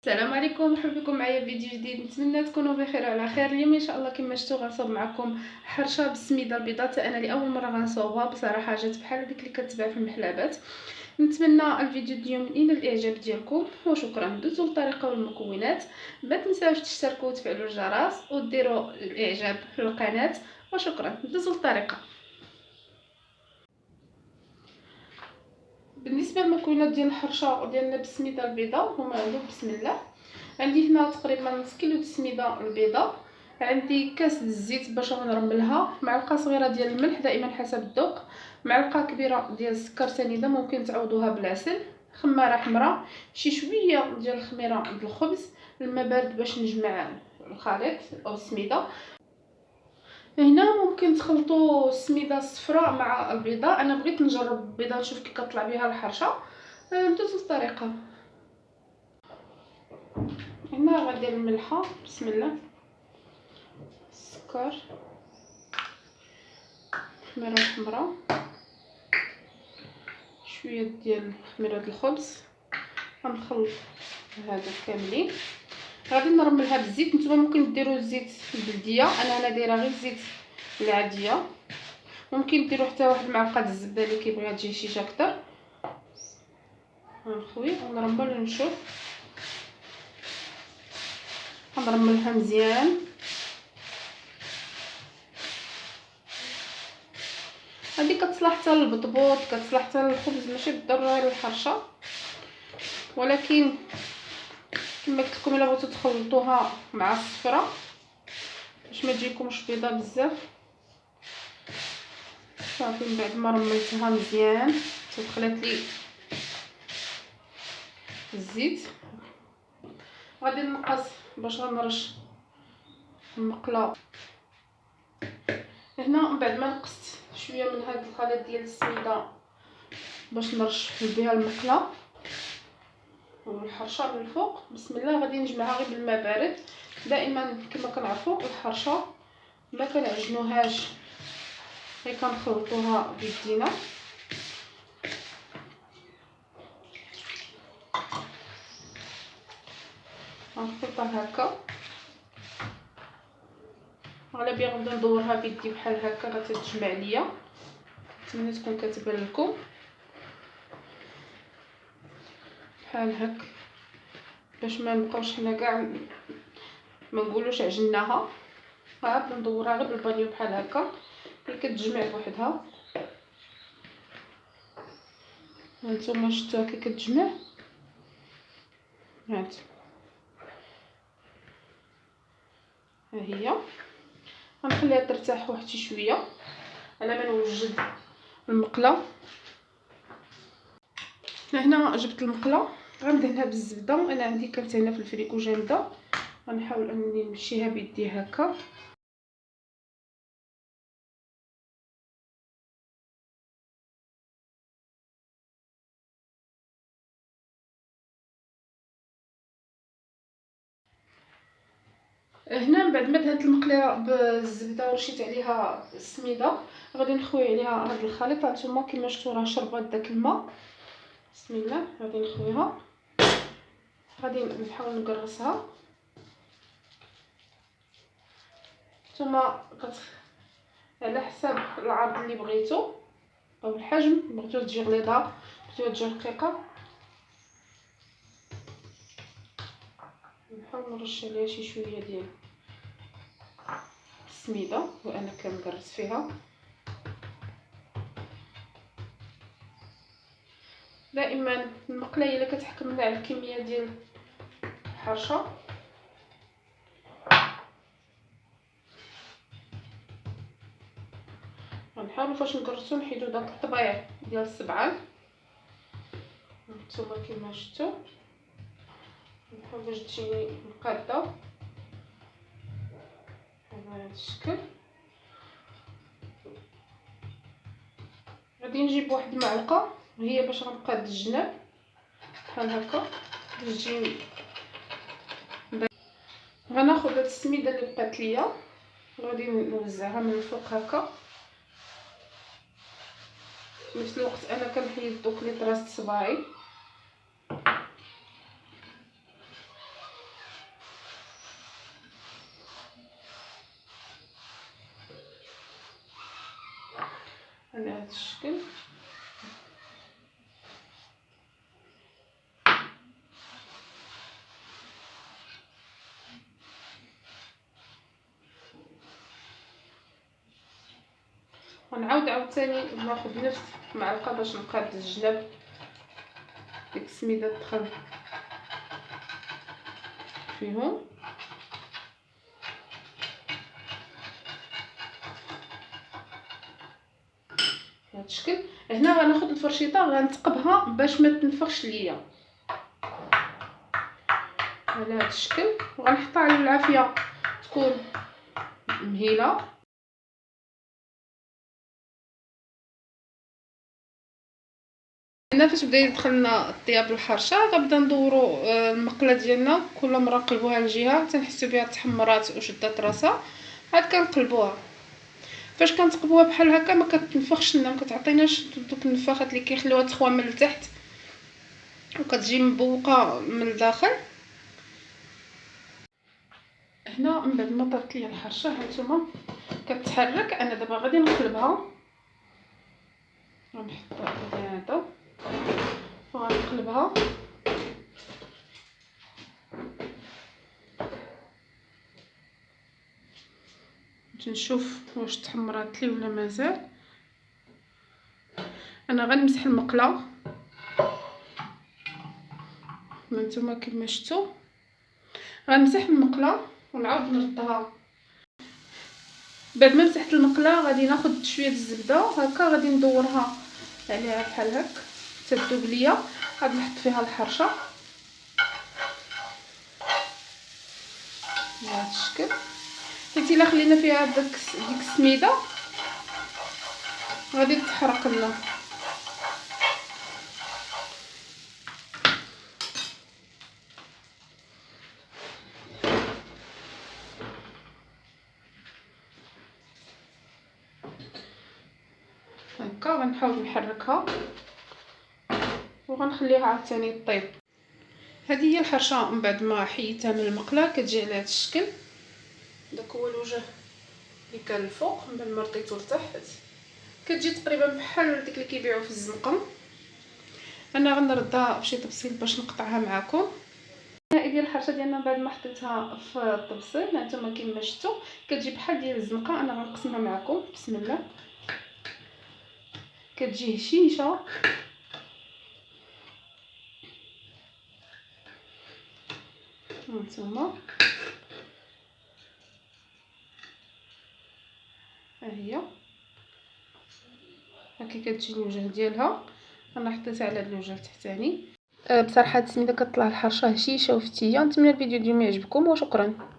السلام عليكم، مرحبا بكم معايا في فيديو جديد. نتمنى تكونوا بخير وعلى خير. اليوم ان شاء الله كما شفتوا غنصاوب معكم حرشه بالسميده البيضاء. انا لاول مره غنصاوبها، بصراحه جات بحال ديك اللي كتباع في المحلابات. نتمنى الفيديو اليوم ينال الاعجاب ديالكم، وشكرا. ندوزو للطريقه والمكونات. ما تنساوش تشتركوا وتفعلوا الجرس وديروا الاعجاب في القناه، وشكرا. ندوزو للطريقه. بالنسبه للمكونات ديال الحرشه ديالنا بالسميده البيضاء هما عندهم بسم الله. عندي هنا تقريبا نص كيلو السميده البيضاء، عندي كاس الزيت باش غنرملها، معلقه صغيره ديال الملح دائما حسب الذوق، معلقه كبيره ديال السكر سنيده ممكن تعوضوها بالعسل، خماره حمراء، شي شويه ديال الخميره ديال الخبز، الماء بارد باش نجمع الخليط او السميده. هنا ممكن تخلطوا السميده الصفراء مع البيضاء. انا بغيت نجرب البيضاء نشوف كي كطلع بها الحرشه. ندوزو للطريقه. هنا غندير الملحه، بسم الله، السكر، الخميره الحمراء، شويه ديال خميره الخبز. غنخلط هذا كاملين. غادي نرملها بالزيت. نتوما ممكن ديروا الزيت البلديه، انا هنا دايره غير الزيت العاديه. ممكن ديروا حتى واحد المعلقه الزبده اللي كيبغيها تجي شيشه اكثر. غنخوي ونرمل ونشوف. غنرملها مزيان. هذه كتصلح حتى للبطبوط، كتصلح حتى للخبز، ماشي بالضروره للحرشه. ولكن كما قلت لكم الا بغيتو تخلطوها مع الصفرة باش ما تجيكمش بيضه بزاف. صافي، من بعد ما رملتها مزيان تدخلت لي الزيت، غادي نقص باش غنرش المقله. هنا من بعد ما نقصت شويه من هذا الخليط ديال السميده باش نرش بها المقله والحرشه من الفوق، بسم الله. غادي نجمعها غير بالماء بارد. دائما كما كنعرفوا الحرشه ما كنعجنوهاش، غير كنخلطوها بيدينا. غنخلطها هكا، على بيا غنبدا ندورها بيدي بحال هكا غتتجمع ليا. نتمنى تكون كتبان لكم بحال هكا باش ما نبقاوش حنا كاع ما نقولوش عجناها. غنبدا ندورها غير بالبانيو بحال هكا، هي كتجمع بوحدها. هانتوما شفتوها كي كتجمع، هانت ها هي. غنخليها ترتاح واحد شي شويه على ما نوجد المقله. هنا جبت المقله غندهنها بالزبده، انا عندي كانت هنا في الفريكو جامده. غنحاول انني نمشيها بيدي هكا. هنا من بعد ما دهنت المقله بالزبده ورشيت عليها السميده، غادي نخوي عليها هذا الخليط. هانتوما كما شفتوا راه شربات داك الماء. بسم الله، غادي نخويها. غادي نحاول نقرصها. نتوما على حساب العرض اللي بغيتو او الحجم، بغيتو تجي غليظه بغيتو تجي رقيقه. نحاول نرش عليها شي شويه ديال السميده وانا كنقرص فيها. دائما المقله هي اللي كتحكم لنا على الكميه ديال الحرشه. غنحاولوا فاش نقرصوا نحيدوا داك الطبيع ديال السبعان. نتوما كما شفتوا نحاول باش تجيني مقاده بهذا الشكل. غادي نجيب واحد المعلقه هي باش غنقاد الجناب بحال هكا باش تجيني. غناخذ هاد السميده اللي بقات ليا، غادي نوزعها من الفوق هكا. في نفس الوقت انا كنحيد دوك لي طراس صباعي. على هذا الشكل. ونعاود عاوتاني ناخذ نفس معلقه باش نقاد الجناب ديك السميده تدخل فيهم. بهذا الشكل. هنا غناخذ الفرشيطه غنثقبها باش ما تنفخش ليا على هذا الشكل، وغنحطها على العافيه تكون مهيله. هنا فاش بدا يدخلنا الطياب الحرشه كنبدا ندورو المقله ديالنا، كل مره نقلبوها لجهه حتى نحسو بها تحمرات وشدات راسها، عاد كنقلبوها. فاش كنتقلبوها بحال هكا ما كتنفخش لنا، ما كتعطيناش دوك النفاخات اللي كيخليوها تخوى من التحت وكتجي مبوقه من الداخل. هنا من بعد ما طابت ليا الحرشه هانتوما كتحرك. انا دابا غادي نقلبها، غنحطها هذا وغنقلبها. نشوف واش تحمرات لي ولا مازال. انا غنمسح المقله هانتوما كما شفتوا، غنمسح المقله ونعاود نردها. بعد ما مسحت المقله غادي ناخذ شويه الزبده هكا، غادي ندورها عليها بحال هكا تذوب ليا. غادي نحط فيها الحرشه بهذا الشكل، حيت الا خلينا فيها ديك السميده غادي تحرق لنا. هكا غنحاول نحركها وغنخليها عاوتاني طيب. هذه هي الحرشه من بعد ما حيدتها من المقله، كتجي على هذا الشكل. داك هو الوجه اللي كان الفوق، من بعد ما رديتو لتحت كتجي تقريبا بحال ديك اللي كيبيعوا في الزنقه. انا غنردها بشي تبسيط باش نقطعها معكم. النهائي ديال الحرشه ديالنا بعد ما حطيتها في الطبسيل هانتوما كما شفتوا كتجي بحال ديال الزنقه. انا غنقسمها معكم بسم الله. كتجي هشيشه هانتوما، ها هي هكا كتجي الوجه ديالها. انا حطيتها على هذا الوجه التحتاني. بصراحه هاد السميده كطلع الحرشه هشيشه وفتيه. نتمنى الفيديو ديالي يعجبكم وشكرا.